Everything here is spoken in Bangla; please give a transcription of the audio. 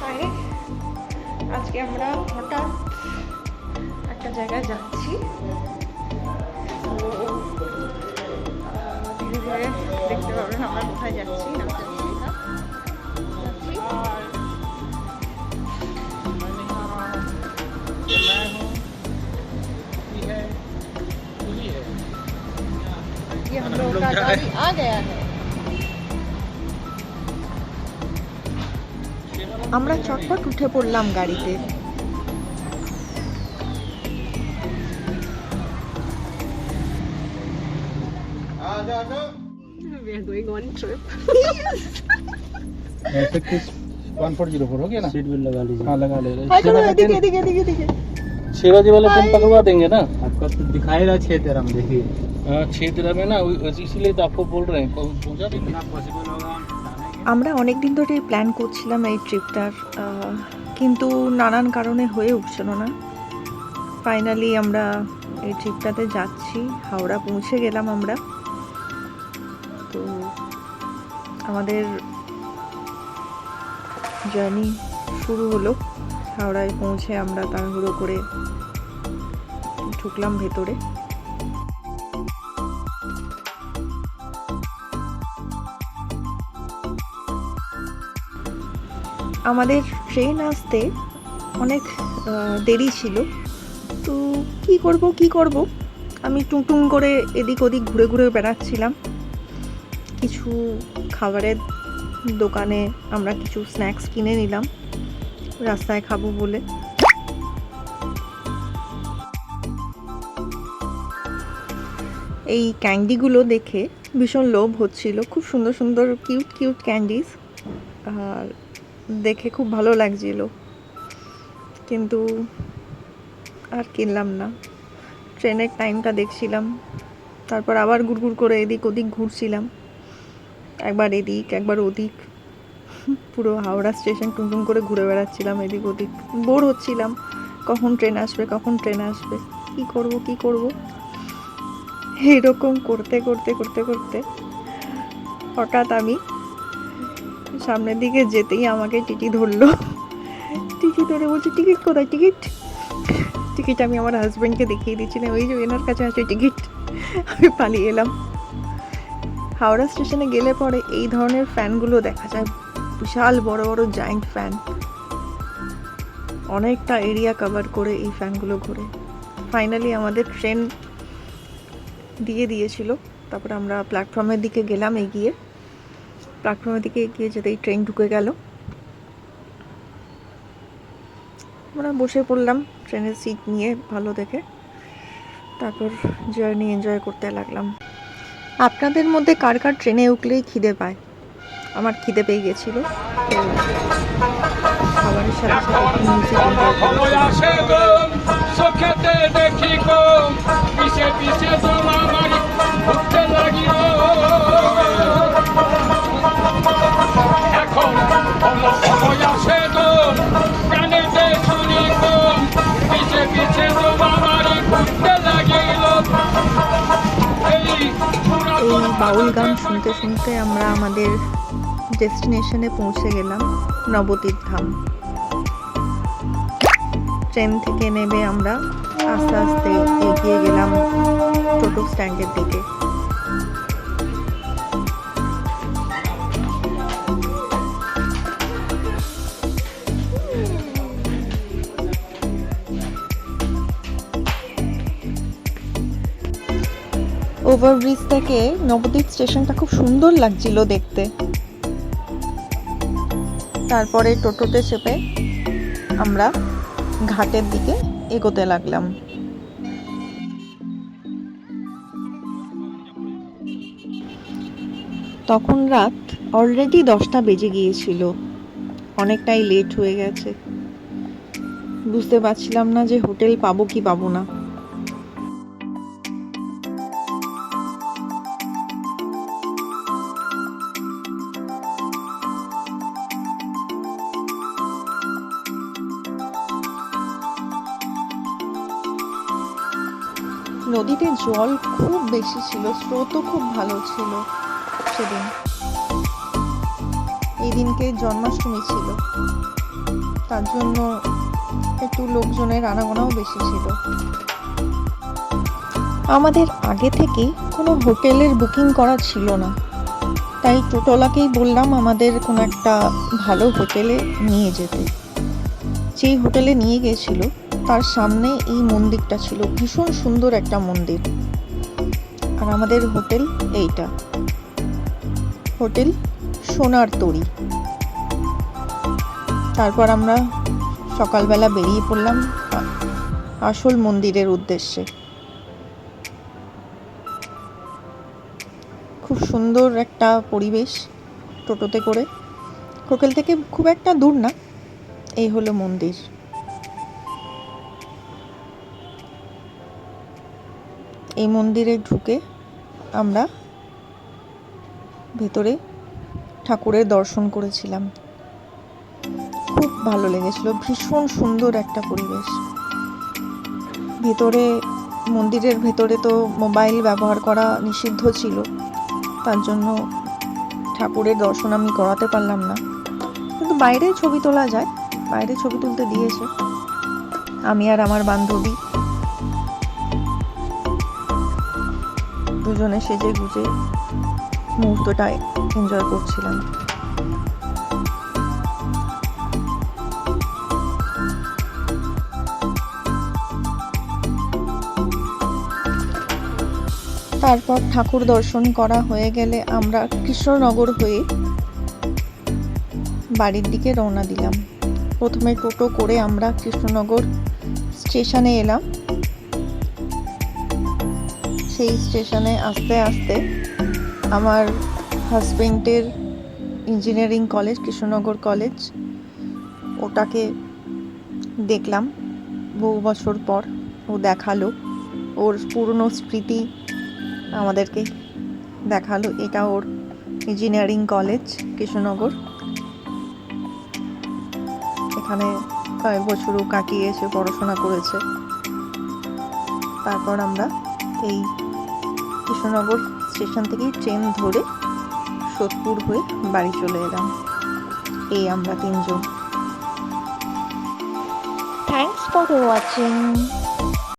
হাই, আজকে আমরা হঠাৎ একটা জায়গায় যাচ্ছি। তো ধীরে ধীরে দেখতে পাবেন আমরা কোথায় যাচ্ছি না যাচ্ছি না যাচ্ছি। ये हम लोग का गाड़ी आ गया है। আমরা চটপট উঠে পড়লাম গাড়িতে। We are going on trip. ऐसे कुछ 1404 हो गया ना। सीट बेल्ट लगा लीजिए। हाँ लगा ले रहे दिखे 6 बजे वाला ट्रेन पकड़वा देंगे ना। आपका तो दिखाई रहा 6:13 में, देखिए। हाँ 6:13 में ना, इसीलिए तो आपको बोल रहे हैं पहुंचा देंगे। कितना पॉसिबल होगा আমরা অনেক দিন ধরে প্ল্যান করছিলাম এই ট্রিপটার, কিন্তু নানান কারণে হয়ে উঠছিল না। ফাইনালি আমরা এই ট্রিপটাতে যাচ্ছি। হাওড়া পৌঁছে গেলাম আমরা। তো আমাদের জার্নি শুরু হলো। হাওড়ায় পৌঁছে আমরা তাড়াহুড়ো করে ঢুকলাম ভেতরে। আমাদের ট্রেন আসতে অনেক দেরি ছিল। তো কি করব আমি টুংটুং করে এদিক ওদিক ঘুরে ঘুরে বেড়াচ্ছিলাম। কিছু খাবারের দোকানে আমরা কিছু স্ন্যাক্স কিনে নিলাম রাস্তায় খাবো বলে। এই ক্যান্ডিগুলো দেখে ভীষণ লোভ হচ্ছিল। খুব সুন্দর সুন্দর কিউট ক্যান্ডিজ, আর দেখে খুব ভালো লাগছিল, কিন্তু আর কিনলাম না। ট্রেনের টাইমটা দেখছিলাম, তারপর আবার গুড়গুড় করে এদিক ওদিক ঘুরছিলাম, একবার এদিক একবার ওদিক। পুরো হাওড়া স্টেশন টুমটুম করে ঘুরে বেড়াচ্ছিলাম এদিক ওদিক। বোর হচ্ছিলাম, কখন ট্রেন আসবে, কি করব এরকম করতে হঠাৎ আমি সামনের দিকে যেতেই আমাকে টিটি ধরলো। টিটি ধরে বলছে, টিকিট কোথায়? টিকিট আমি আমার হাজব্যান্ডকে দেখিয়ে দিচ্ছিলাম, ওই যে এনার কাছে আছে টিকিট। আমি পালিয়ে এলাম। হাওড়া স্টেশনে গেলে পরে এই ধরনের ফ্যানগুলো দেখা যায়, বিশাল বড় বড় জায়েন্ট ফ্যান, অনেকটা এরিয়া কভার করে এই ফ্যানগুলো ঘোরে। ফাইনালি আমাদের ট্রেন দিয়েছিল। তারপরে আমরা প্ল্যাটফর্মের দিকে গেলাম। প্ল্যাটফর্মের দিকে এগিয়ে যেতেই ট্রেন ঢুকে গেল। আমরা বসে পড়লাম ট্রেনের সিট নিয়ে ভালো দেখে। তারপর জার্নি এনজয় করতে লাগলাম। আপনাদের মধ্যে কার ট্রেনে উঠলেই খিদে পায়? আমার খিদে পেয়ে গেছিল। খাবারের সাথে এই বাউল গান শুনতে শুনতে আমরা আমাদের ডেস্টিনেশনে পৌঁছে গেলাম, নবদ্বীপ ধাম। ট্রেন থেকে নেমে আমরা আস্তে আস্তে এগিয়ে গেলাম টোটো স্ট্যান্ডের দিকে। ওভারব্রিজ থেকে নবদ্বীপ স্টেশনটা খুব সুন্দর লাগছিল দেখতে। তারপরে টোটোতে চেপে আমরা ঘাটের দিকে এগোতে লাগলাম। তখন রাত অলরেডি 10টা বেজে গিয়েছিল, অনেকটাই লেট হয়ে গেছে। বুঝতে পারছিলাম না যে হোটেল পাবো কি পাবো না। নদীতে জল খুব বেশি ছিল, স্রোতও খুব ভালো ছিল সেদিন। এই দিনকে জন্মাষ্টমী ছিল। তার জন্য একটু লোকজনের আনাগোনাও বেশি ছিল। আমাদের আগে থেকে কোনো হোটেলের বুকিং করা ছিল না, তাই টোটোলাকেই বললাম আমাদের কোনো একটা ভালো হোটেলে নিয়ে যেতে। যেই হোটেলে নিয়ে গেছিল তার সামনে এই মন্দিরটা ছিল, ভীষণ সুন্দর একটা মন্দির। আর আমাদের হোটেল এইটা, হোটেল সোনার তরী। তারপর আমরা সকালবেলা বেরিয়ে পড়লাম আসল মন্দিরের উদ্দেশ্যে। খুব সুন্দর একটা পরিবেশ টোটোতে করে, হোটেল থেকে খুব একটা দূর না। এই হলো মন্দির। এই মন্দিরে ঢুকে আমরা ভেতরে ঠাকুরের দর্শন করেছিলাম। খুব ভালো লেগেছিল, ভীষণ সুন্দর একটা পরিবেশ। ভেতরে, মন্দিরের ভেতরে তো মোবাইল ব্যবহার করা নিষিদ্ধ ছিল, তার জন্য ঠাকুরের দর্শন আমি করাতে পারলাম না, কিন্তু বাইরে ছবি তোলা যায়, বাইরে ছবি তুলতে দিয়েছে। আমি আর আমার বান্ধবী দুজনে সেজে গুজে মুহূর্তটা এনজয় করছিলাম। তারপর ঠাকুর দর্শন করা হয়ে গেলে আমরা কৃষ্ণনগর হয়ে বাড়ির দিকে রওনা দিলাম। প্রথমে টোটো করে আমরা কৃষ্ণনগর স্টেশনে এলাম। সেই স্টেশনে আস্তে আস্তে আমার হাজবেন্ডের ইঞ্জিনিয়ারিং কলেজ, কৃষ্ণনগর কলেজ, ওটাকে দেখলাম। বহু বছর পর ও দেখালো, ওর পুরনো স্মৃতি আমাদেরকে দেখালো। এটা ওর ইঞ্জিনিয়ারিং কলেজ কৃষ্ণনগর। এখানে কয়েক বছরও কাটিয়েছে, পড়াশোনা করেছে। তারপর আমরা এই কৃষ্ণনগর স্টেশন থেকেই ট্রেন ধরে সোদপুর হয়ে বাড়ি চলে এলাম। এই আমরা তিনজন। Thanks for watching.